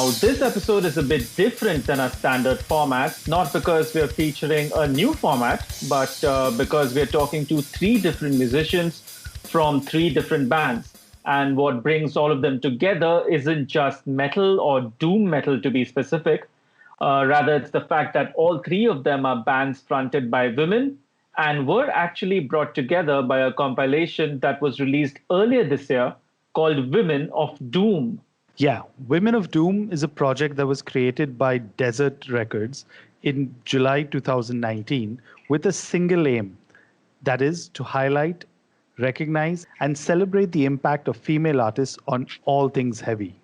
Now, this episode is a bit different than our standard format, not because we're featuring a new format, but because we're talking to three different musicians from three different bands. And what brings all of them together isn't just metal or doom metal to be specific. Rather, it's the fact that all three of them are bands fronted by women and were actually brought together by a compilation that was released earlier this year called Women of Doom. Yeah, Women of Doom is a project that was created by Desert Records in July 2019 with a single aim, that is, to highlight, recognize, and celebrate the impact of female artists on all things heavy.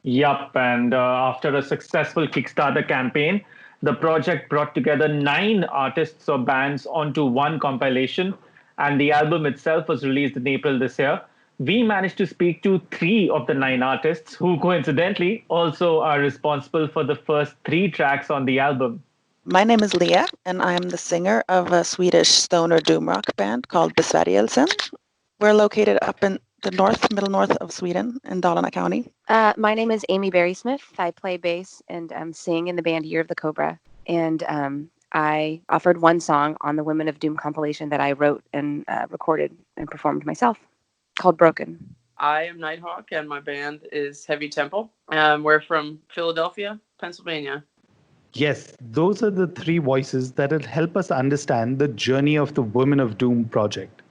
Yup, and after a successful Kickstarter campaign, the project brought together nine artists or bands onto one compilation, and the album itself was released in April this year. We managed to speak to three of the nine artists who coincidentally also are responsible for the first three tracks on the album. My name is Leah, and I am the singer of a Swedish stoner doom rock band called Besvärjelsen. We're located up in the middle north of Sweden in Dalarna County. My name is Amy Barrysmith. I play bass and sing in the band Year of the Cobra. And I offered one song on the Women of Doom compilation that I wrote and recorded and performed myself called Broken. I am Nighthawk, and my band is Heavy Temple. We're from Philadelphia, Pennsylvania. Yes, those are the three voices that will help us understand the journey of the Women of Doom project.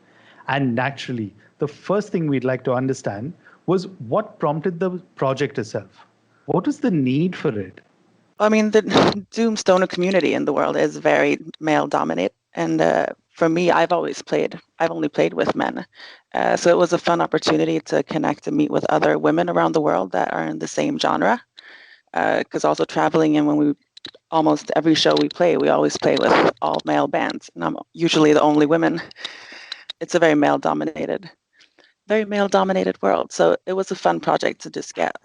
And naturally, the first thing we'd like to understand was what prompted the project itself. What was the need for it? I mean, the doom stoner community in the world is very male dominated. And for me, I've only played with men. So it was a fun opportunity to connect and meet with other women around the world that are in the same genre. Because also traveling, and when we almost every show we always play with all male bands, and I'm usually the only woman. It's a very male dominated world. So it was a fun project to just get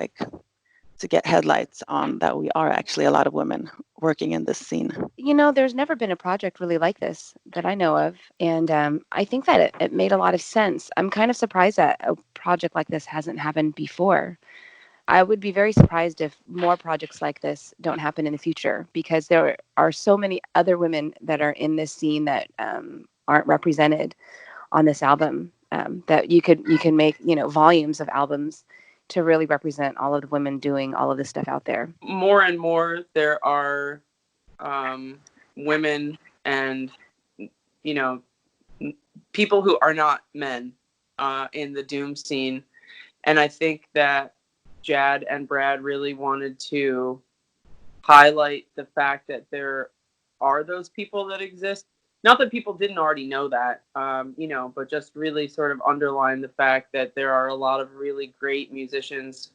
headlights on that we are actually a lot of women working in this scene. You know, there's never been a project really like this that I know of. And I think that it made a lot of sense. I'm kind of surprised that a project like this hasn't happened before. I would be very surprised if more projects like this don't happen in the future, because there are so many other women that are in this scene that aren't represented on this album, that you can make, volumes of albums to really represent all of the women doing all of this stuff out there. More and more, there are women and, people who are not men in the doom scene. And I think that Jad and Brad really wanted to highlight the fact that there are those people that exist. Not that people didn't already know that, but just really sort of underline the fact that there are a lot of really great musicians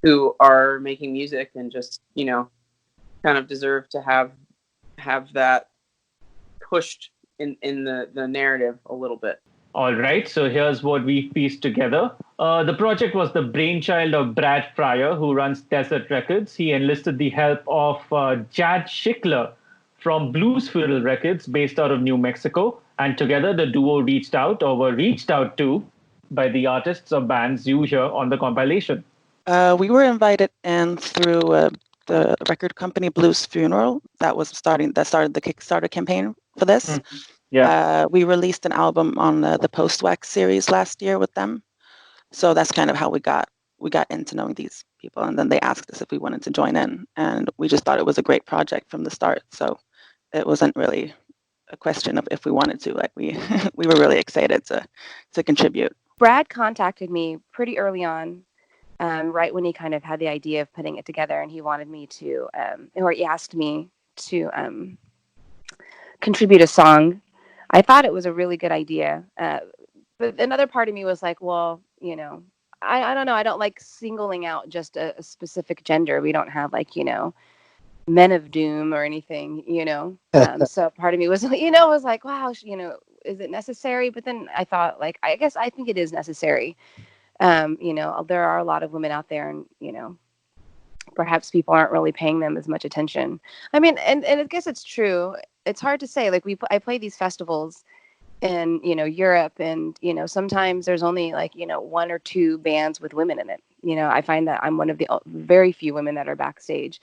who are making music and just, kind of deserve to have that pushed in the narrative a little bit. All right, so here's what we pieced together. The project was the brainchild of Brad Fryer, who runs Desert Records. He enlisted the help of Jad Schickler from Blues Funeral Records, based out of New Mexico. And together, the duo were reached out to by the artists of bands you hear on the compilation. We were invited in through the record company Blues Funeral that started the Kickstarter campaign for this. Yeah. We released an album on the Post-Wax series last year with them. So that's kind of how we got into knowing these people. And then they asked us if we wanted to join in. And we just thought it was a great project from the start. So it wasn't really a question of if we wanted to. Like we were really excited to contribute. Brad contacted me pretty early on, right when he kind of had the idea of putting it together. And he wanted me to, or he asked me to contribute a song. I thought it was a really good idea. But another part of me was like, well, I don't know. I don't like singling out just a specific gender. We don't have Men of Doom or anything, So part of me was, was like, wow, is it necessary? But then I thought, I guess I think it is necessary. There are a lot of women out there, and, perhaps people aren't really paying them as much attention. I mean, and I guess it's true. It's hard to say. I play these festivals in, Europe, and, sometimes there's only one or two bands with women in it. You know, I find that I'm one of the very few women that are backstage.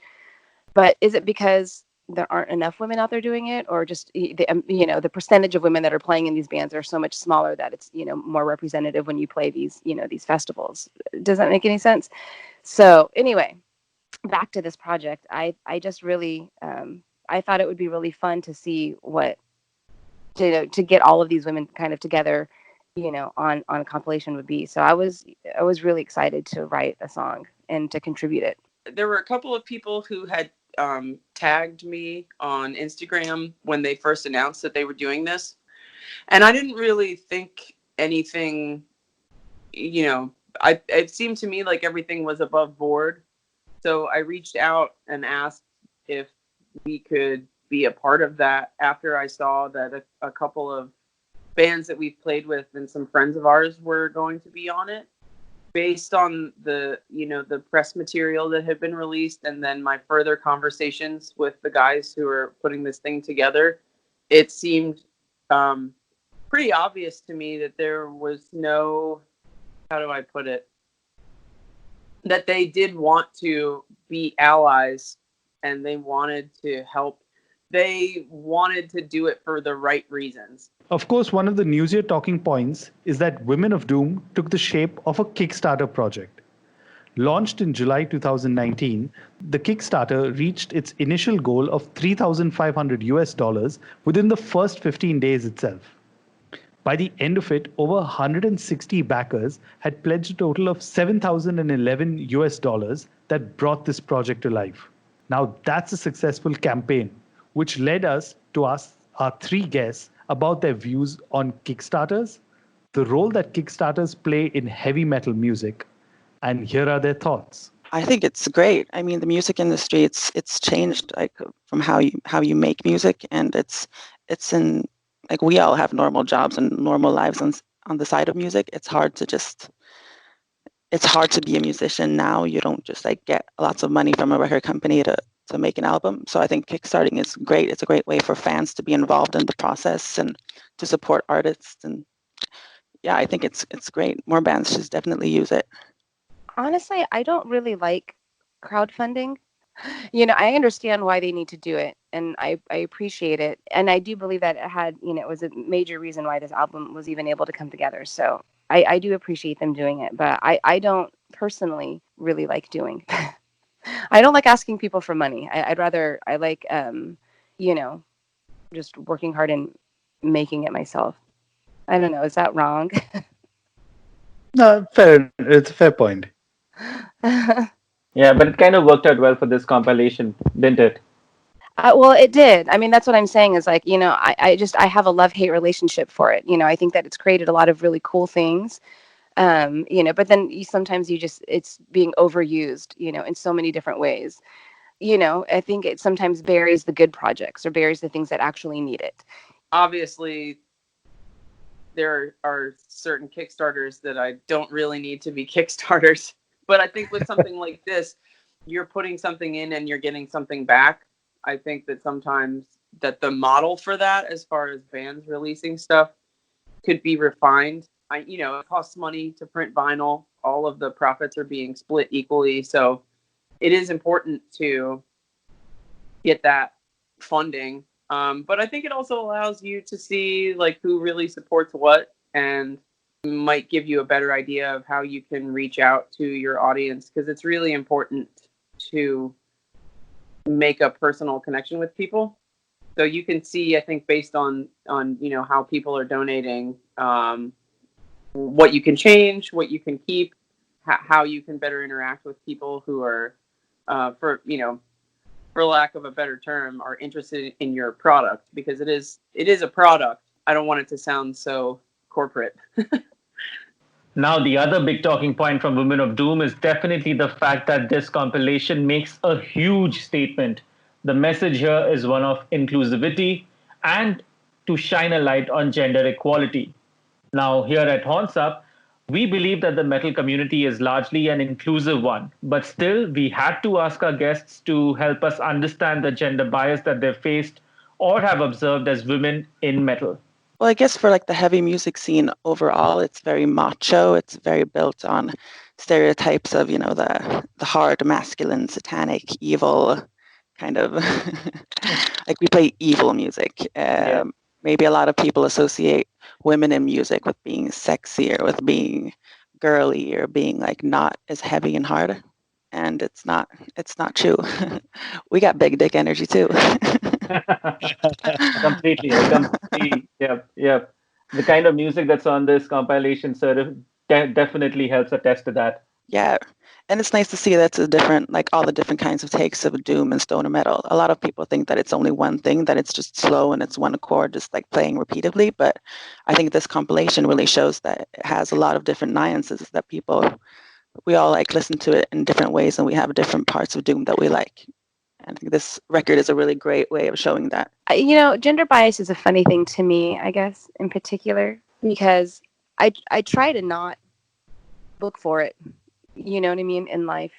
But is it because there aren't enough women out there doing it, or just you know, the percentage of women that are playing in these bands are so much smaller that it's, you know, more representative when you play these, you know, these festivals? Does that make any sense? So anyway, back to this project. I just really I thought it would be really fun to see what to get all of these women kind of together, you know, on a compilation would be. So I was really excited to write a song and to contribute it. There were a couple of people who had tagged me on Instagram when they first announced that they were doing this, and I didn't really think anything, you know, it seemed to me like everything was above board. So I reached out and asked if we could be a part of that after I saw that a couple of bands that we've played with and some friends of ours were going to be on it. Based on the, you know, the press material that had been released, and then my further conversations with the guys who are putting this thing together, it seemed pretty obvious to me that there was no, how do I put it, that they did want to be allies and they wanted to help. They wanted to do it for the right reasons. Of course, one of the newsier talking points is that Women of Doom took the shape of a Kickstarter project. Launched in July 2019, the Kickstarter reached its initial goal of $3,500 within the first 15 days itself. By the end of it, over 160 backers had pledged a total of $7,011 that brought this project to life. Now that's a successful campaign, which led us to ask our three guests about their views on Kickstarters, the role that Kickstarters play in heavy metal music, and here are their thoughts. I think it's great. I mean, the music industry, it's changed like from how you make music, and it's in, like, we all have normal jobs and normal lives on the side of music. It's hard to be a musician now. You don't just like get lots of money from a record company to make an album. So I think Kickstarting is great. It's a great way for fans to be involved in the process and to support artists. And yeah, I think it's great. More bands should definitely use it. Honestly, I don't really like crowdfunding. You know, I understand why they need to do it, and I appreciate it. And I do believe that it had, you know, it was a major reason why this album was even able to come together. So I do appreciate them doing it, but I don't personally really like doing I don't like asking people for money. I like, you know, just working hard and making it myself. I don't know. Is that wrong? No, fair. It's a fair point. Yeah, but it kind of worked out well for this compilation, didn't it? Well, it did. I mean, that's what I'm saying is, like, you know, I have a love-hate relationship for it. You know, I think that it's created a lot of really cool things. You know, but then sometimes it's being overused, you know, in so many different ways. You know, I think it sometimes buries the good projects or buries the things that actually need it. Obviously, there are certain Kickstarters that I don't really need to be Kickstarters. But I think with something like this, you're putting something in and you're getting something back. I think that sometimes that the model for that, as far as bands releasing stuff, could be refined. You know, it costs money to print vinyl. All of the profits are being split equally. So it is important to get that funding. But I think it also allows you to see like who really supports what, and might give you a better idea of how you can reach out to your audience, because it's really important to make a personal connection with people. So you can see, I think, based on you know, how people are donating, what you can change, what you can keep, how you can better interact with people who are, for lack of a better term, are interested in your product, because it is a product. I don't want it to sound so corporate. Now, the other big talking point from Women of Doom is definitely the fact that this compilation makes a huge statement. The message here is one of inclusivity and to shine a light on gender equality. Now, here at Horns Up, we believe that the metal community is largely an inclusive one, but still, we had to ask our guests to help us understand the gender bias that they've faced or have observed as women in metal. Well, I guess for like the heavy music scene overall, it's very macho. It's very built on stereotypes of, the hard, masculine, satanic, evil kind of like we play evil music. Maybe a lot of people associate women in music with being sexy or with being girly or being like not as heavy and hard. And it's not true. We got big dick energy too. Completely. Yep. The kind of music that's on this compilation sort of definitely helps attest to that. Yeah. And it's nice to see that's a different, like all the different kinds of takes of doom and stoner metal. A lot of people think that it's only one thing, that it's just slow and it's one chord just like playing repeatedly. But I think this compilation really shows that it has a lot of different nuances that we all like listen to it in different ways, and we have different parts of doom that we like. And I think this record is a really great way of showing that. Gender bias is a funny thing to me, I guess, in particular, because I try to not look for it. You know what I mean, in life.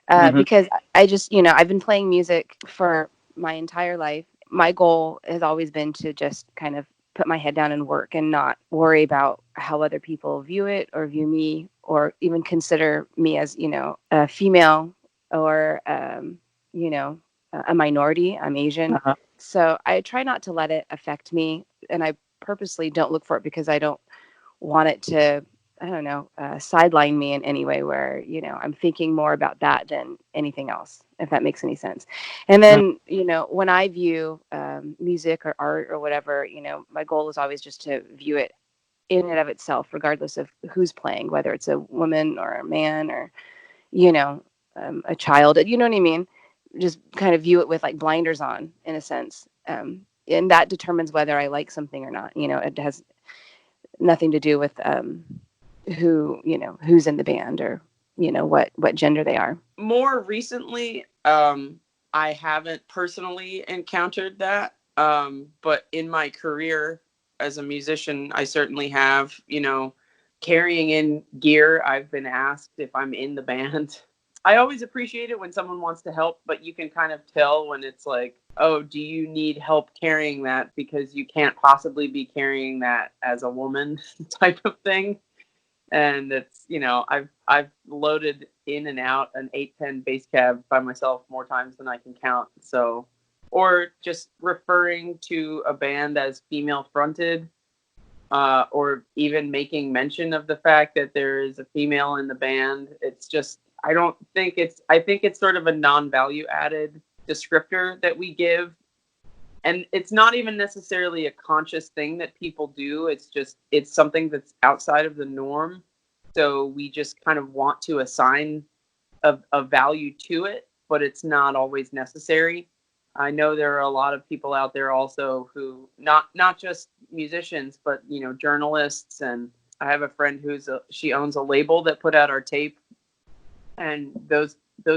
Because I just, I've been playing music for my entire life. My goal has always been to just kind of put my head down and work and not worry about how other people view it or view me or even consider me as, a female or, a minority. I'm Asian. So I try not to let it affect me. And I purposely don't look for it because I don't want it to, sideline me in any way where, I'm thinking more about that than anything else, if that makes any sense. And then, when I view music or art or whatever, my goal is always just to view it in and of itself, regardless of who's playing, whether it's a woman or a man or, a child, you know what I mean? Just kind of view it with like blinders on, in a sense. And that determines whether I like something or not. It has nothing to do with who's in the band or what gender they are. More recently, I haven't personally encountered that, but in my career as a musician, I certainly have. Carrying in gear, I've been asked if I'm in the band. I always appreciate it when someone wants to help, but you can kind of tell when it's like, oh, do you need help carrying that because you can't possibly be carrying that as a woman type of thing. And it's, I've loaded in and out an 810 bass cab by myself more times than I can count. So, or just referring to a band as female fronted, or even making mention of the fact that there is a female in the band. It's just, I think it's sort of a non-value added descriptor that we give. And it's not even necessarily a conscious thing that people do. It's something that's outside of the norm. So we just kind of want to assign a value to it, but it's not always necessary. I know there are a lot of people out there also who not just musicians, but journalists. And I have a friend she owns a label that put out our tape, and those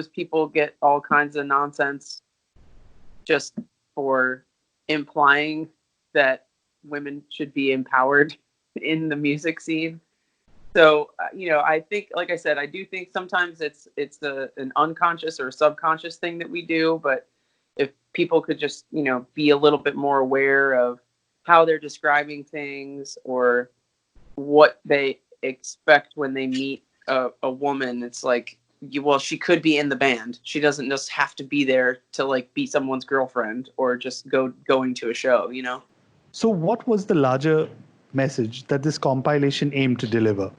people get all kinds of nonsense just for implying that women should be empowered in the music scene. So, I think, like I said, I do think sometimes it's an unconscious or subconscious thing that we do. But if people could just, be a little bit more aware of how they're describing things or what they expect when they meet a woman, it's like, she could be in the band. She doesn't just have to be there to like be someone's girlfriend or just going to a show, So what was the larger message that this compilation aimed to deliver?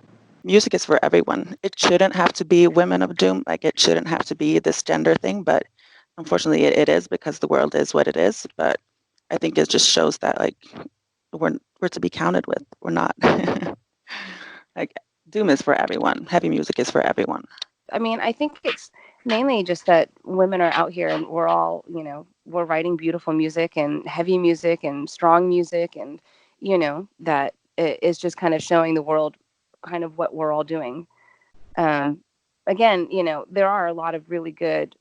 Music is for everyone. It shouldn't have to be women of doom. Like, it shouldn't have to be this gender thing, but unfortunately it is, because the world is what it is. But I think it just shows that like we're to be counted with. We're not. Like, doom is for everyone. Heavy music is for everyone. I mean, I think it's mainly just that women are out here and we're all, we're writing beautiful music and heavy music and strong music, and, that it is just kind of showing the world kind of what we're all doing. Again, there are a lot of really good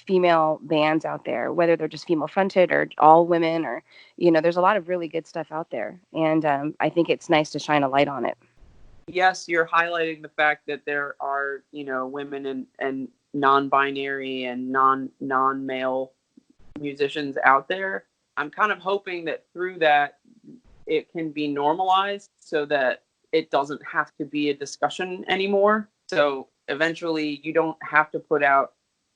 female bands out there, whether they're just female fronted or all women, or, there's a lot of really good stuff out there. And I think it's nice to shine a light on it. Yes, you're highlighting the fact that there are, women and non-binary and non-male musicians out there. I'm kind of hoping that through that, it can be normalized so that it doesn't have to be a discussion anymore. So eventually you don't have to put out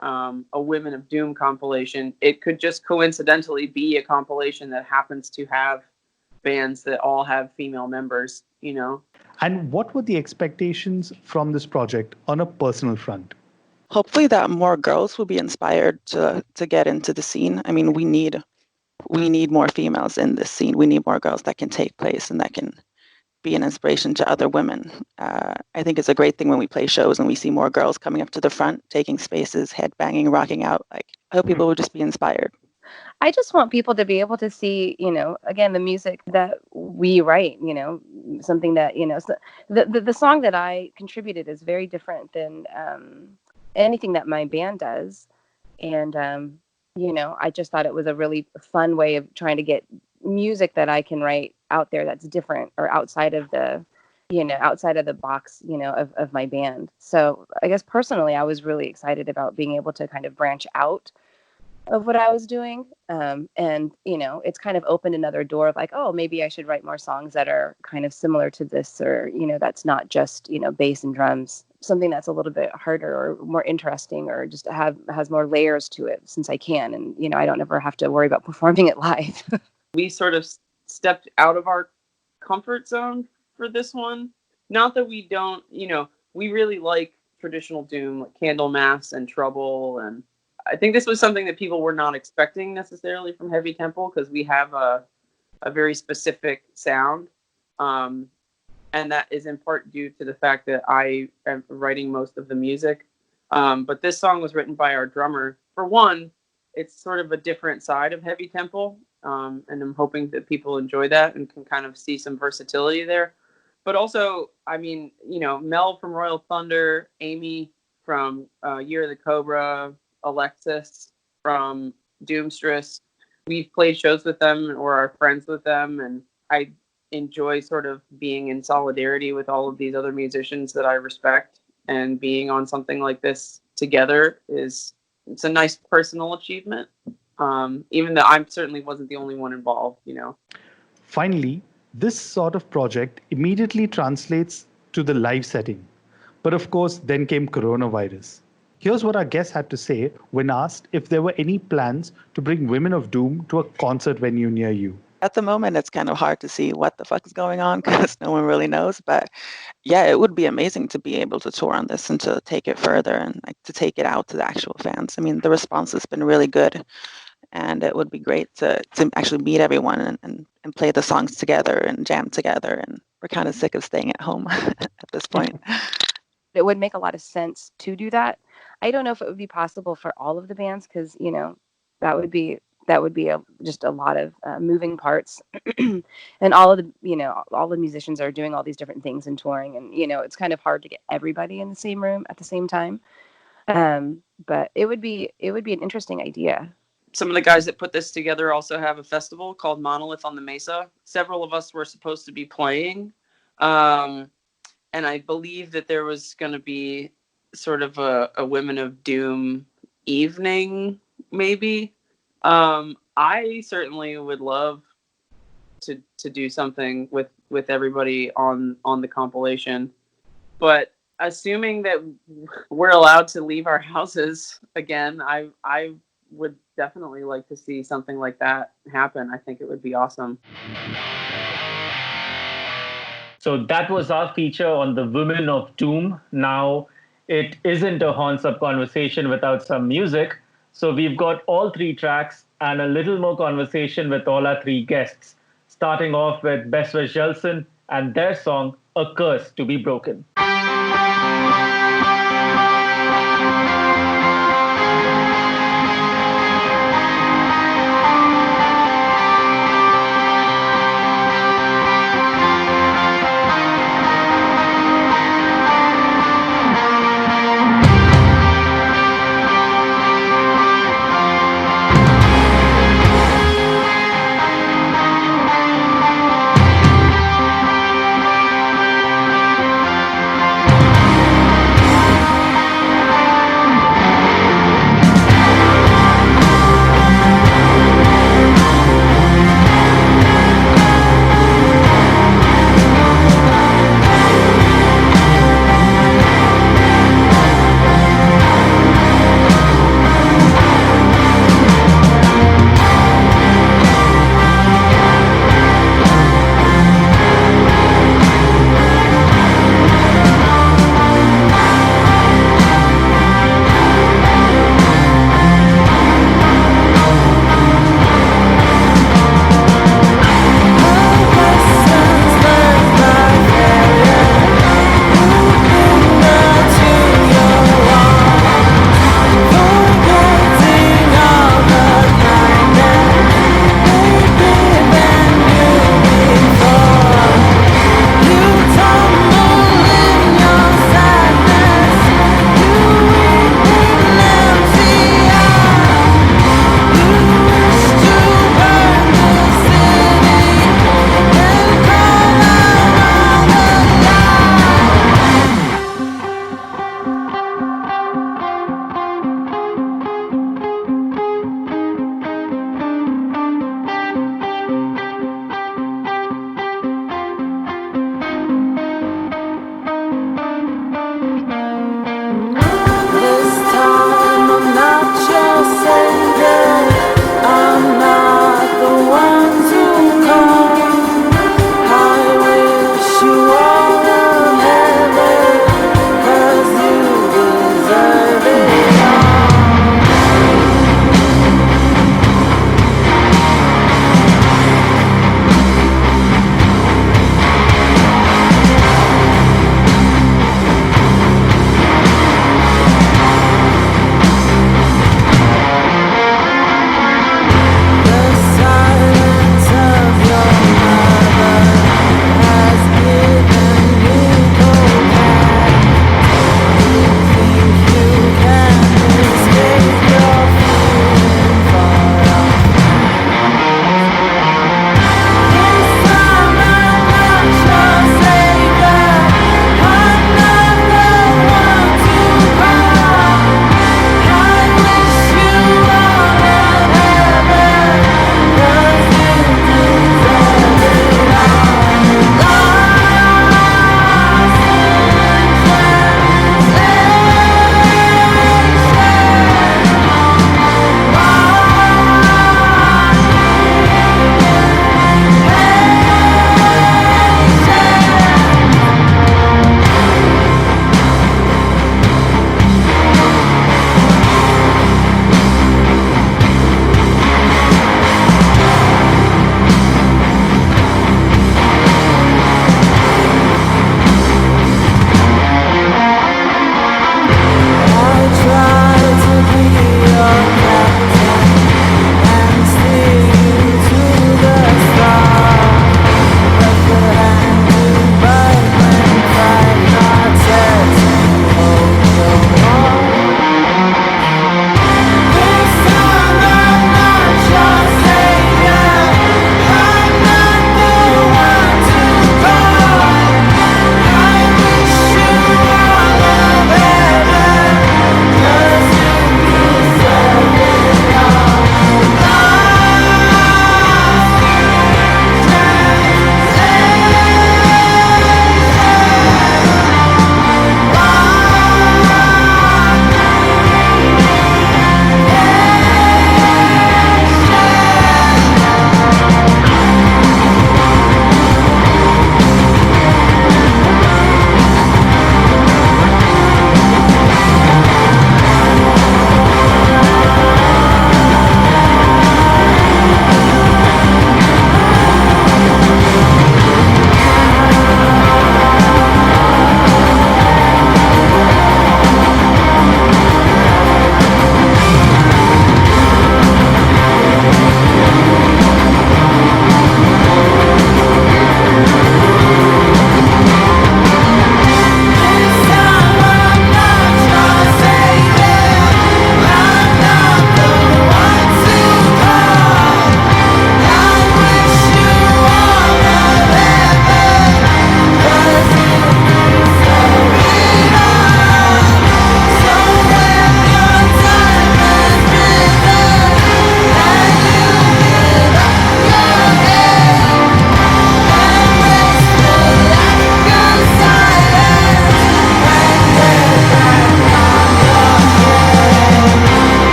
a Women of Doom compilation. It could just coincidentally be a compilation that happens to have bands that all have female members, you know? And what were the expectations from this project on a personal front? Hopefully that more girls will be inspired to get into the scene. I mean, we need more females in this scene. We need more girls that can take place and that can be an inspiration to other women. I think it's a great thing when we play shows and we see more girls coming up to the front, taking spaces, headbanging, rocking out. Like, I hope people will just be inspired. I just want people to be able to see, again, the music that we write, something that, so the song that I contributed is very different than anything that my band does. And, I just thought it was a really fun way of trying to get music that I can write out there that's different or outside of the box, of my band. So I guess personally, I was really excited about being able to kind of branch out of what I was doing. And, it's kind of opened another door of like, oh, maybe I should write more songs that are kind of similar to this, or, that's not just, bass and drums, something that's a little bit harder or more interesting, or just has more layers to it, since I can. And, I don't ever have to worry about performing it live. We sort of stepped out of our comfort zone for this one. Not that we don't, we really like traditional Doom, like Candlemass and Trouble, and I think this was something that people were not expecting necessarily from Heavy Temple, because we have a very specific sound. And that is in part due to the fact that I am writing most of the music. But this song was written by our drummer. For one, it's sort of a different side of Heavy Temple. And I'm hoping that people enjoy that and can kind of see some versatility there. But also, I mean, Mel from Royal Thunder, Amy from Year of the Cobra, Alexis from Doomstress. We've played shows with them or are friends with them, and I enjoy sort of being in solidarity with all of these other musicians that I respect, and being on something like this together it's a nice personal achievement, even though I certainly wasn't the only one involved, Finally, this sort of project immediately translates to the live setting. But of course, then came coronavirus. Here's what our guests had to say when asked if there were any plans to bring Women of Doom to a concert venue near you. At the moment, it's kind of hard to see what the fuck is going on because no one really knows. But yeah, it would be amazing to be able to tour on this and to take it further and like to take it out to the actual fans. I mean, the response has been really good, and it would be great to actually meet everyone and play the songs together and jam together. And we're kind of sick of staying at home at this point. It would make a lot of sense to do that. I don't know if it would be possible for all of the bands, because that would be just a lot of moving parts, and all of the musicians are doing all these different things and touring, and it's kind of hard to get everybody in the same room at the same time. But it would be an interesting idea. Some of the guys that put this together also have a festival called Monolith on the Mesa. Several of us were supposed to be playing. And I believe that there was going to be sort of a Women of Doom evening, maybe. I certainly would love to do something with everybody on the compilation. But assuming that we're allowed to leave our houses again, I would definitely like to see something like that happen. I think it would be awesome. So that was our feature on the Women of Doom. Now, it isn't a horns up conversation without some music. So we've got all three tracks and a little more conversation with all our three guests, starting off with Besvärjelsen and their song, A Curse to be Broken.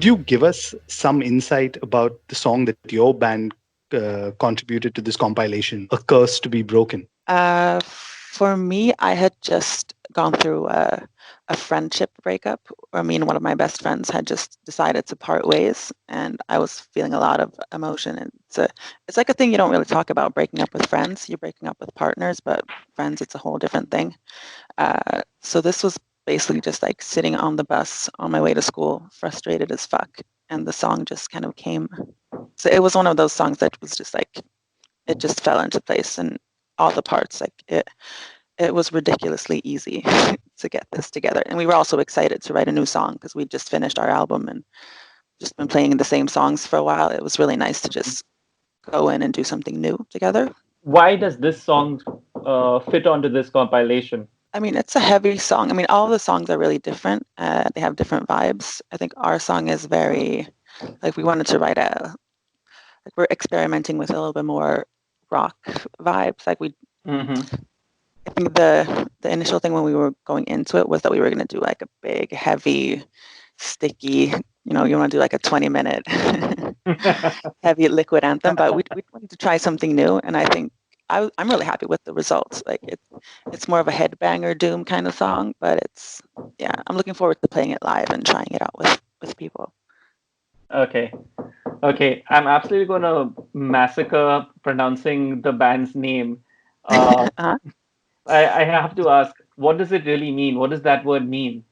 Could you give us some insight about the song that your band contributed to this compilation, A Curse to Be Broken? For me, I had just gone through a friendship breakup. I mean, one of my best friends had just decided to part ways, and I was feeling a lot of emotion. And it's like a thing you don't really talk about, breaking up with friends. You're breaking up with partners, but friends, it's a whole different thing. So this was basically just like sitting on the bus on my way to school, frustrated as fuck. And the song just kind of came. So it was one of those songs that was just like, it just fell into place, and all the parts, like it was ridiculously easy to get this together. And we were also excited to write a new song because we just finished our album and just been playing the same songs for a while. It was really nice to just go in and do something new together. Why does this song fit onto this compilation? I mean, it's a heavy song. I mean, all the songs are really different. They have different vibes. I think our song is very, like, we wanted to write like, we're experimenting with a little bit more rock vibes. Like I think the initial thing when we were going into it was that we were going to do like a big, heavy, sticky, you want to do like a 20-minute heavy liquid anthem, but we wanted to try something new. And I think I'm really happy with the results. Like it's more of a headbanger doom kind of song, but I'm looking forward to playing it live and trying it out with people. Okay. I'm absolutely going to massacre pronouncing the band's name. Uh-huh. I have to ask, what does it really mean? What does that word mean?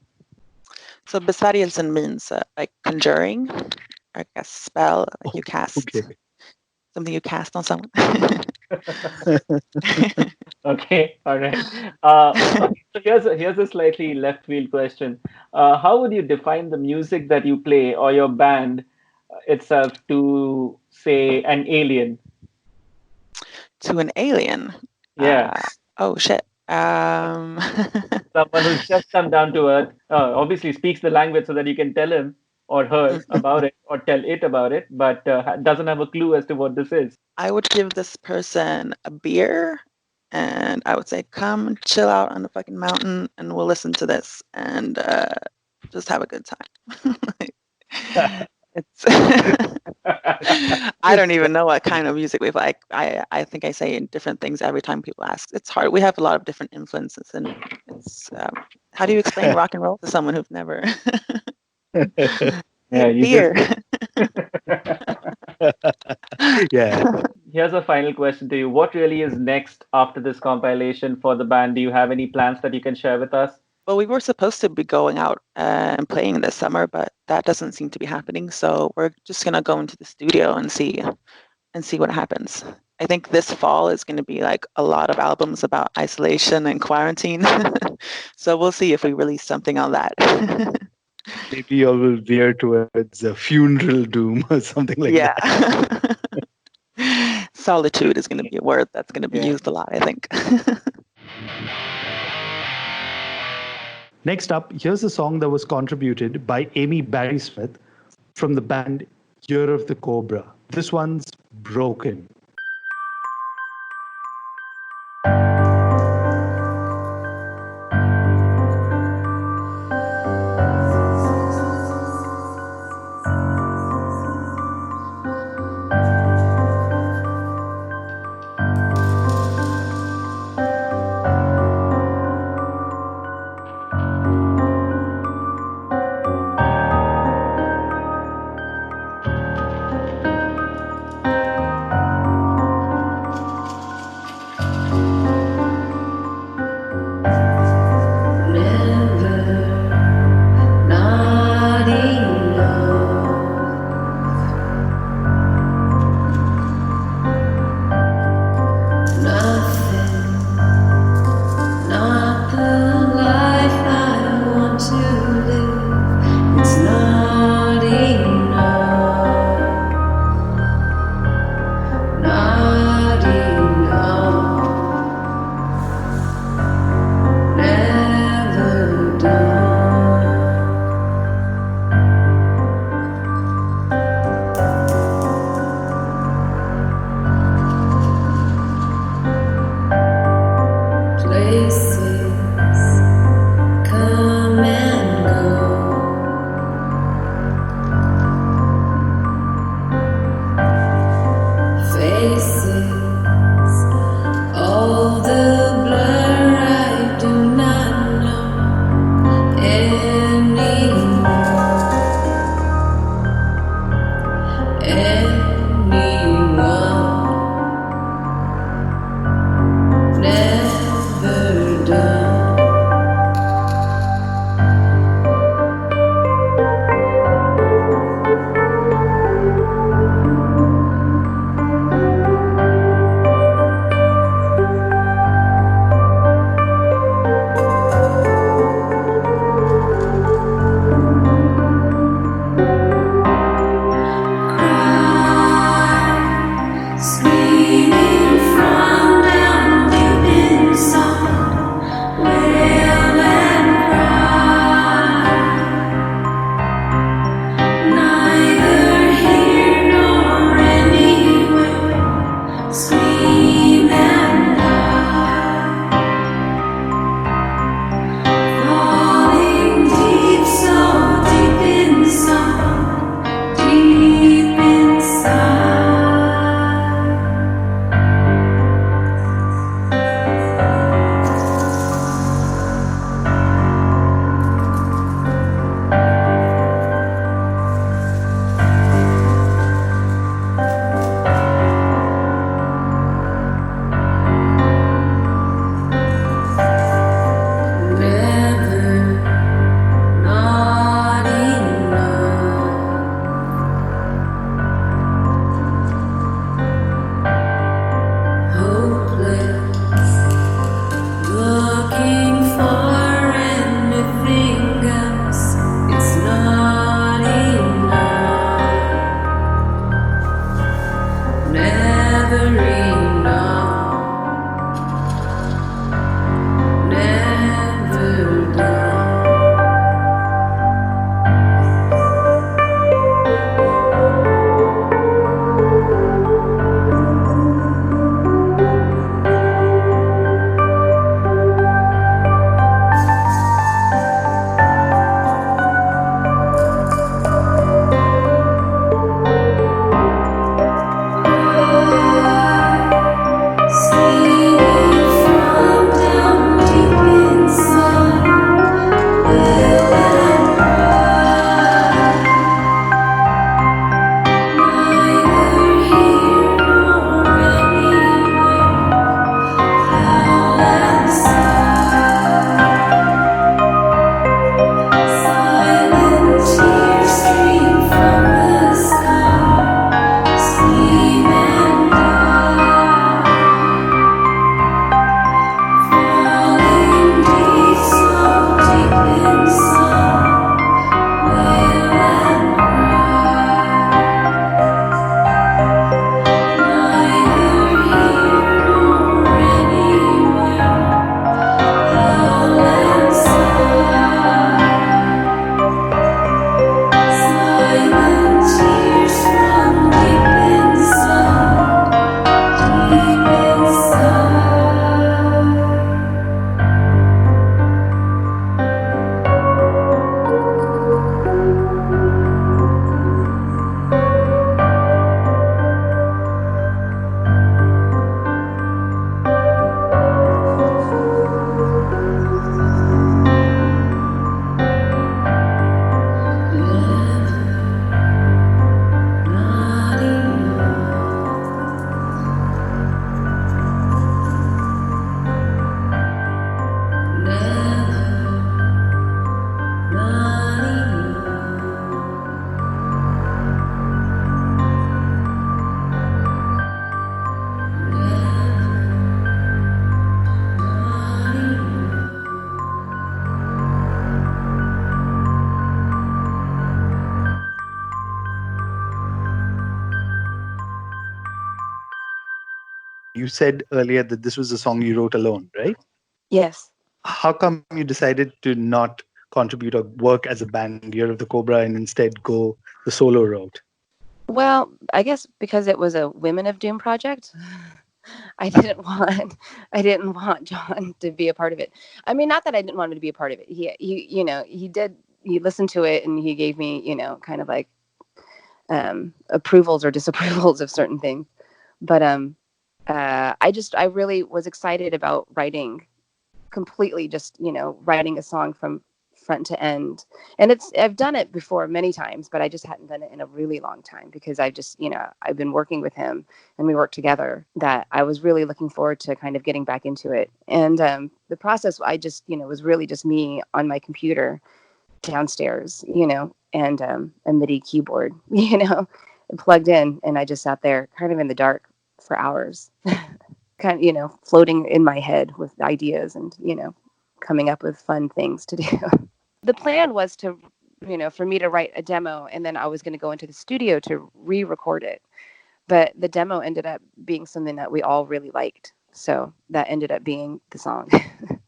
So Besvärjelsen means like conjuring, or like a spell, like you cast something you cast on someone. Okay, all right. So here's a slightly left field question. How would you define the music that you play or your band itself to, say, an alien? To an alien? Yeah. Oh shit. Someone who's just come down to earth, obviously speaks the language so that you can tell him or her about it or tell it about it, but doesn't have a clue as to what this is. I would give this person a beer and I would say, come chill out on the fucking mountain and we'll listen to this and just have a good time. It's I don't even know what kind of music we like. I think I say different things every time people ask. It's hard. We have a lot of different influences, and it's how do you explain rock and roll to someone who've never beer? Yeah. Here's a final question to you. What really is next after this compilation for the band? Do you have any plans that you can share with us? Well, we were supposed to be going out and playing this summer, but that doesn't seem to be happening. So we're just gonna go into the studio and see what happens. I think this fall is going to be like a lot of albums about isolation and quarantine. So we'll see if we release something on that. Maybe you will veer towards a funeral doom or something like that. Solitude is going to be a word that's going to be used a lot, I think. Next up, here's a song that was contributed by Barrysmith from the band Year of the Cobra. This one's Broken. said earlier that this was a song you wrote alone, right? Yes. How come you decided to not contribute or work as a band Year of the Cobra and instead go the solo route? Well, I guess because it was a Women of Doom project, I didn't want John to be a part of it. I mean, not that I didn't want him to be a part of it. He listened to it and he gave me, kind of like approvals or disapprovals of certain things. But I really was excited about writing completely, just writing a song from front to end. And I've done it before many times, but I just hadn't done it in a really long time because I've been working with him and we worked together, that I was really looking forward to kind of getting back into it. And the process, I just was really just me on my computer downstairs, and a MIDI keyboard, plugged in, and I just sat there kind of in the dark for hours, kind of, floating in my head with ideas and, coming up with fun things to do. The plan was to, for me to write a demo, and then I was going to go into the studio to re-record it. But the demo ended up being something that we all really liked. So that ended up being the song.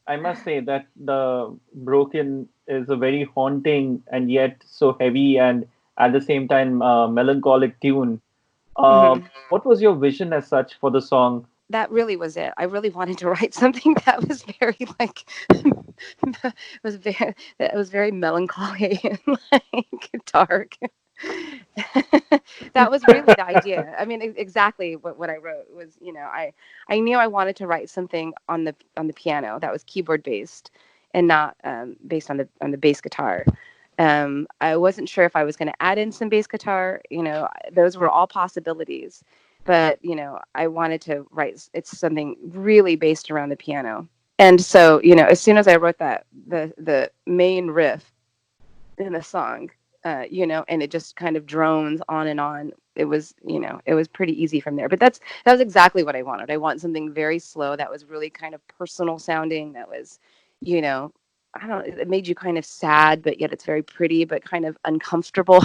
I must say that the Broken is a very haunting and yet so heavy and at the same time melancholic tune. Mhm. What was your vision as such for the song? That really was it. I really wanted to write something that was very like was very melancholy and like dark. That was really the idea. I mean, exactly what I wrote was, I knew I wanted to write something on the piano that was keyboard based and not based on the bass guitar. I wasn't sure if I was going to add in some bass guitar. Those were all possibilities, but I wanted to write it's something really based around the piano. And so, as soon as I wrote that, the main riff in the song, and it just kind of drones on and on. It was pretty easy from there. But that was exactly what I wanted. I want something very slow that was really kind of personal sounding. That was, you know, I don't. It made you kind of sad, but yet it's very pretty, but kind of uncomfortable,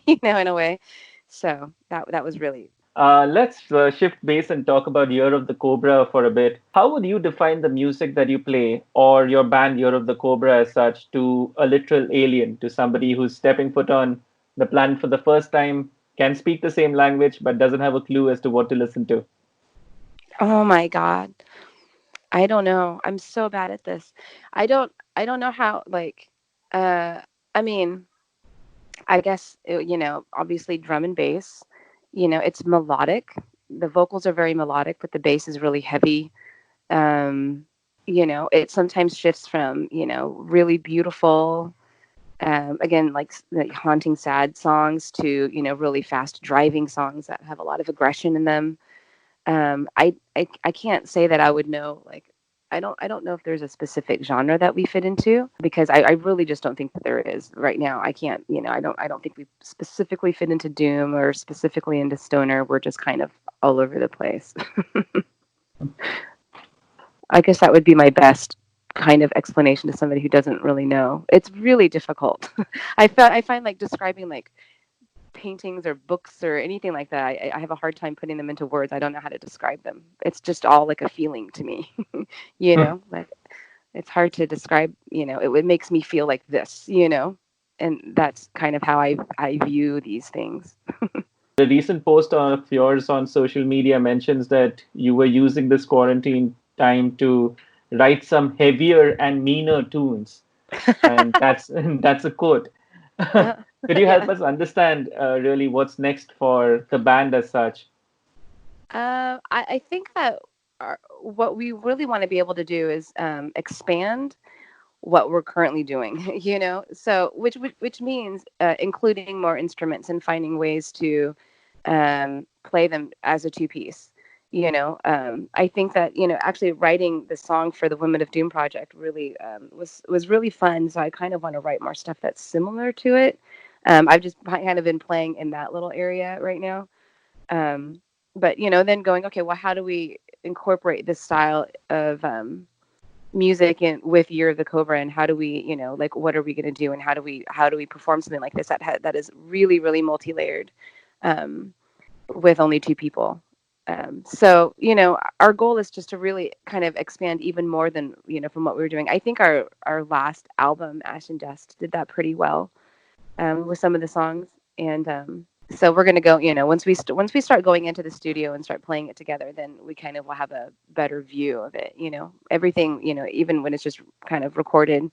in a way. So that was really. Let's shift base and talk about Year of the Cobra for a bit. How would you define the music that you play or your band Year of the Cobra as such to a literal alien, to somebody who's stepping foot on the planet for the first time, can speak the same language but doesn't have a clue as to what to listen to? Oh my God. I don't know. I'm so bad at this. I don't know how, like, uh I mean, I guess obviously drum and bass, it's melodic. The vocals are very melodic, but the bass is really heavy. Um it sometimes shifts from, really beautiful, again, like haunting sad songs to, really fast driving songs that have a lot of aggression in them. I can't say that I would know, like, I don't know if there's a specific genre that we fit into, because I really just don't think that there is right now. I can't, I don't think we specifically fit into doom or specifically into stoner. We're just kind of all over the place. I guess that would be my best kind of explanation to somebody who doesn't really know. It's really difficult. I find like describing like paintings or books or anything like that. I have a hard time putting them into words. I don't know how to describe them. It's just all like a feeling to me, like it's hard to describe, it makes me feel like this, and that's kind of how I view these things. The recent post of yours on social media mentions that you were using this quarantine time to write some heavier and meaner tunes, and that's a quote. Could you help Yeah. us understand really what's next for the band as such? I think that what we really want to be able to do is expand what we're currently doing, so which means including more instruments and finding ways to play them as a two piece. I think that actually writing the song for the Women of Doom project really was really fun. So I kind of want to write more stuff that's similar to it. I've just kind of been playing in that little area right now. um, but then going, okay, well, how do we incorporate this style of music in with Year of the Cobra, and how do we, like, what are we going to do, and how do we perform something like this that is really really multi-layered, um, with only two people. So, our goal is just to really kind of expand even more than, from what we were doing. I think our last album, Ash and Dust, did that pretty well with some of the songs. And so we're going to go, once we start going into the studio and start playing it together, then we kind of will have a better view of it. Everything, even when it's just kind of recorded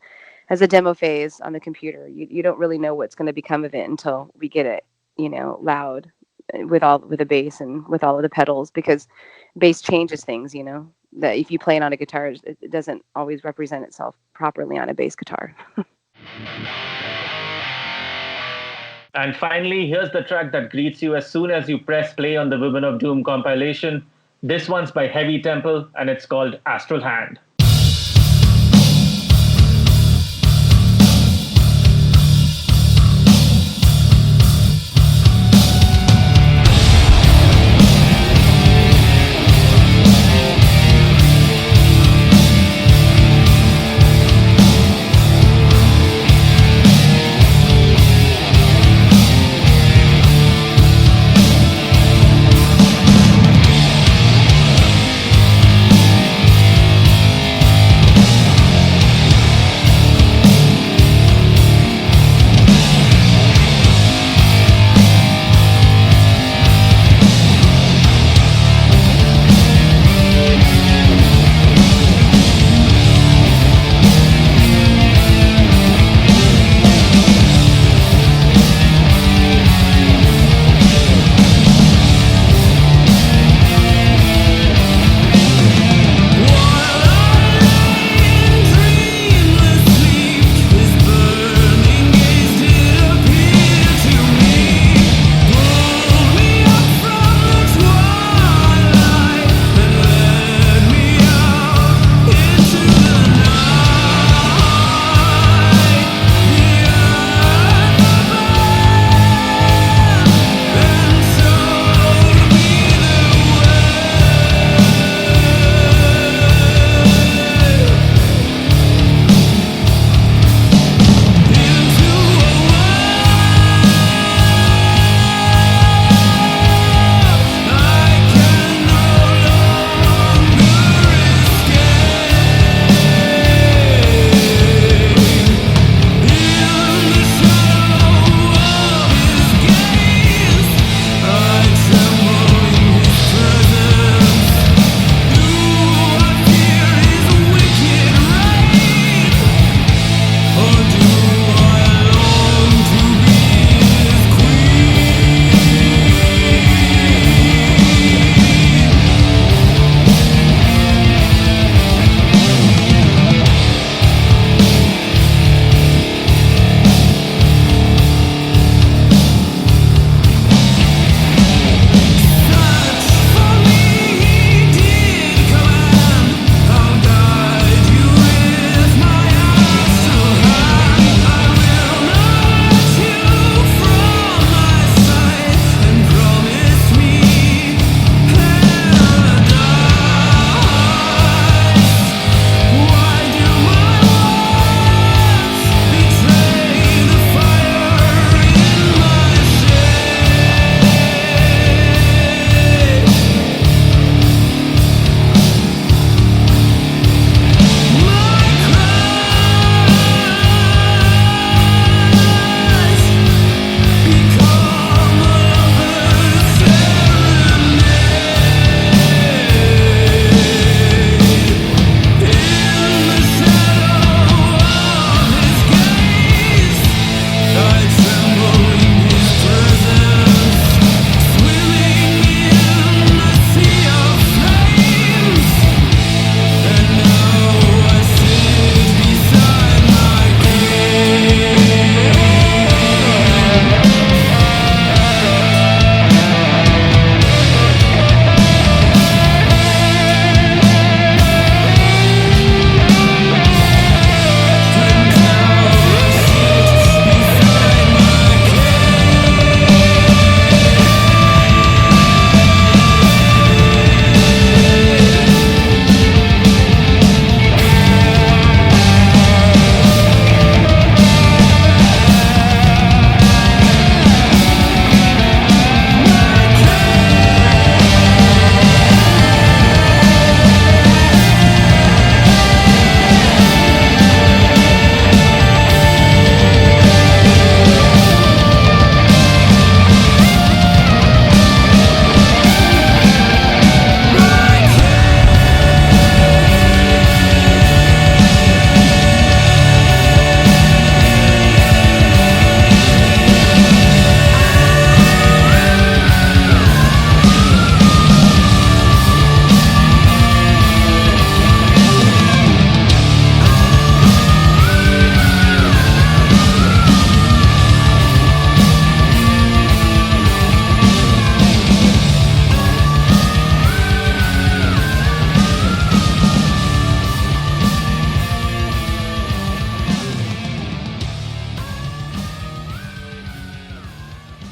as a demo phase on the computer, you don't really know what's going to become of it until we get it, loud with the bass and with all of the pedals, because bass changes things, that if you play it on a guitar, it doesn't always represent itself properly on a bass guitar. And finally, here's the track that greets you as soon as you press play on the Women of Doom compilation. This one's by Heavy Temple, and it's called Astral Hand.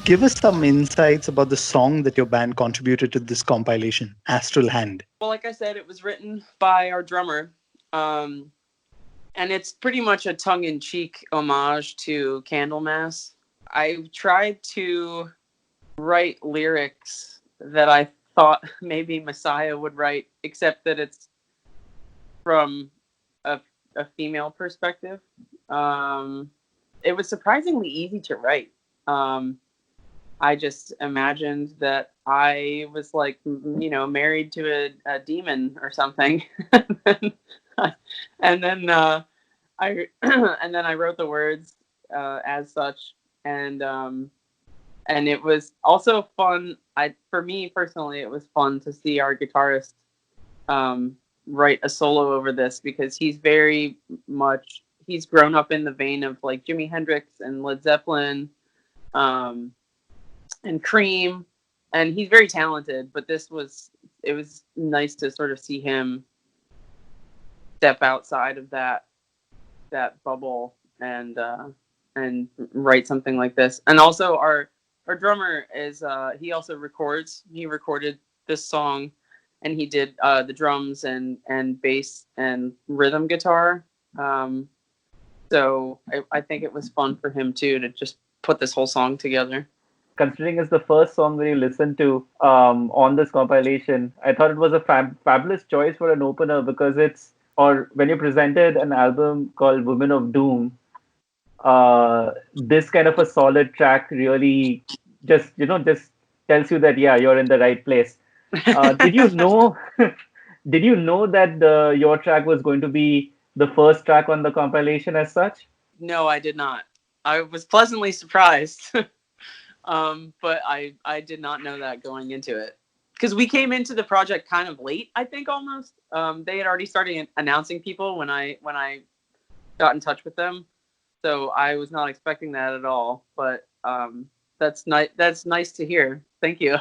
Give us some insights about the song that your band contributed to this compilation, Astral Hand. Well, like I said, it was written by our drummer. And it's pretty much a tongue-in-cheek homage to Candlemass. I tried to write lyrics that I thought maybe Messiah would write, except that it's from a female perspective. It was surprisingly easy to write. I just imagined that I was like, married to a demon or something. and then I and then I wrote the words as such, and it was also fun. For me personally, it was fun to see our guitarist write a solo over this, because he's grown up in the vein of like Jimi Hendrix and Led Zeppelin, and Cream, and he's very talented. But it was nice to sort of see him step outside of that bubble and write something like this. And also our drummer is he also records. He recorded this song, and he did the drums and bass and rhythm guitar. So I think it was fun for him too to just put this whole song together. Considering it's the first song that you listened to on this compilation, I thought it was a fabulous choice for an opener, because when you presented an album called Women of Doom, this kind of a solid track really just tells you that, yeah, you're in the right place. Did you know that your track was going to be the first track on the compilation as such? No, I did not. I was pleasantly surprised. But I did not know that going into it, because we came into the project kind of late, I think, almost. They had already started announcing people when I got in touch with them, so I was not expecting that at all. But that's nice to hear. Thank you.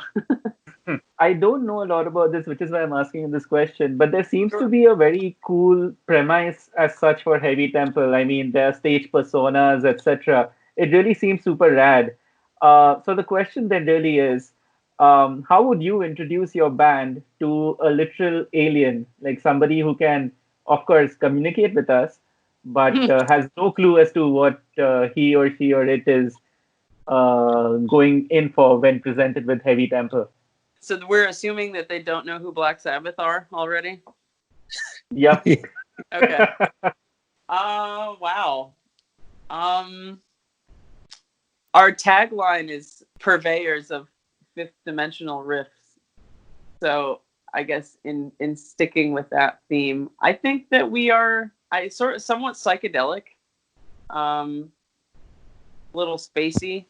I don't know a lot about this, which is why I'm asking you this question. But there seems to be a very cool premise as such for Heavy Temple. I mean, there are stage personas, etc. It really seems super rad. So the question then really is, how would you introduce your band to a literal alien, like somebody who can, of course, communicate with us, but has no clue as to what he or she or it is going in for when presented with Heavy Temple? So we're assuming that they don't know who Black Sabbath are already? Yep. Okay. Wow. Our tagline is purveyors of fifth dimensional riffs. So I guess in sticking with that theme, I think that we are somewhat psychedelic, little spacey,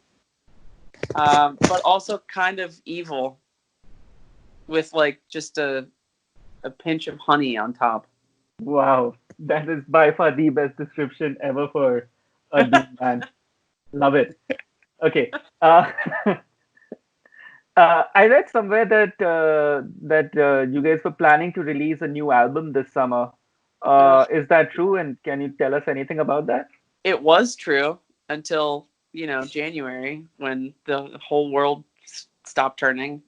but also kind of evil, with like just a pinch of honey on top. Wow, that is by far the best description ever for a doom band. Love it. Okay. I read somewhere that you guys were planning to release a new album this summer. Is that true? And can you tell us anything about that? It was true until January, when the whole world stopped turning.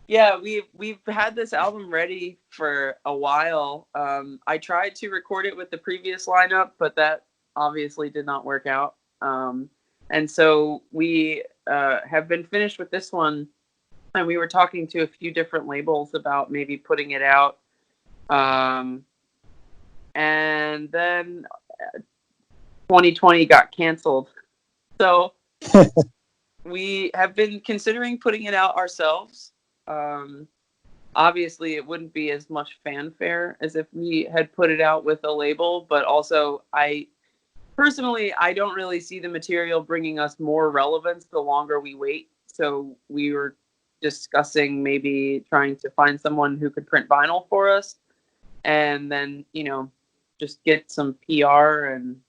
Yeah, we've had this album ready for a while. I tried to record it with the previous lineup, but that obviously did not work out. And so we have been finished with this one, and we were talking to a few different labels about maybe putting it out. And then 2020 got canceled. So we have been considering putting it out ourselves. Obviously, it wouldn't be as much fanfare as if we had put it out with a label, but also I don't really see the material bringing us more relevance the longer we wait. So we were discussing maybe trying to find someone who could print vinyl for us, and then just get some PR and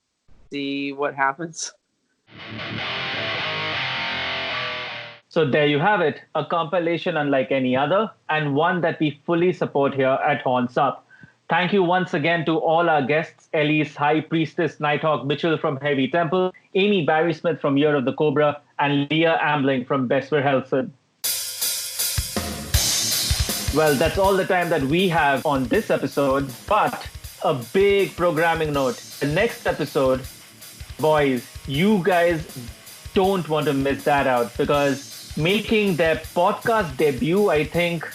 see what happens. So there you have it, a compilation unlike any other, and one that we fully support here at Horns Up. Thank you once again to all our guests, Elyse, High Priestess Nighthawk Mitchell from Heavy Temple, Amy Barrysmith from Year of the Cobra, and Leah Amling from Besvärjelsen. Well, that's all the time that we have on this episode, but a big programming note. The next episode, boys, you guys don't want to miss that out because making their podcast debut, I think,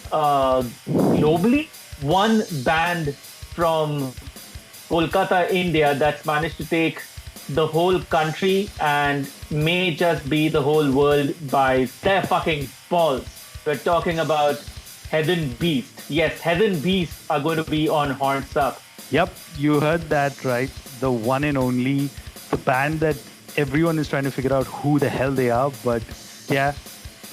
globally, one band from Kolkata, India, that's managed to take the whole country and may just be the whole world by their fucking balls. We're talking about Heathen Beast. Yes, Heathen Beast are going to be on Horns Up. Yep, you heard that right. The one and only, the band that everyone is trying to figure out who the hell they are. But yeah,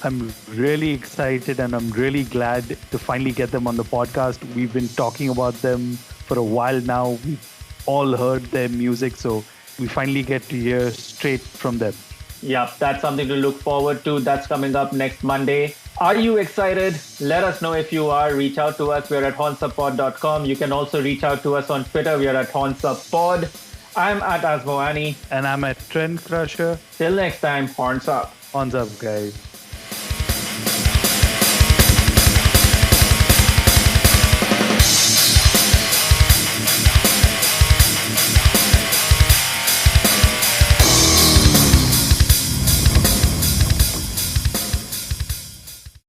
I'm really excited and I'm really glad to finally get them on the podcast. We've been talking about them for a while now. We've all heard their music, so we finally get to hear straight from them. Yep, that's something to look forward to. That's coming up next Monday. Are you excited? Let us know if you are. Reach out to us. We're at hornsupod.com. You can also reach out to us on Twitter. We are at hornsupod. I'm at Asmoani. And I'm at Trend Crusher. Till next time, Horns Up. Horns up, guys.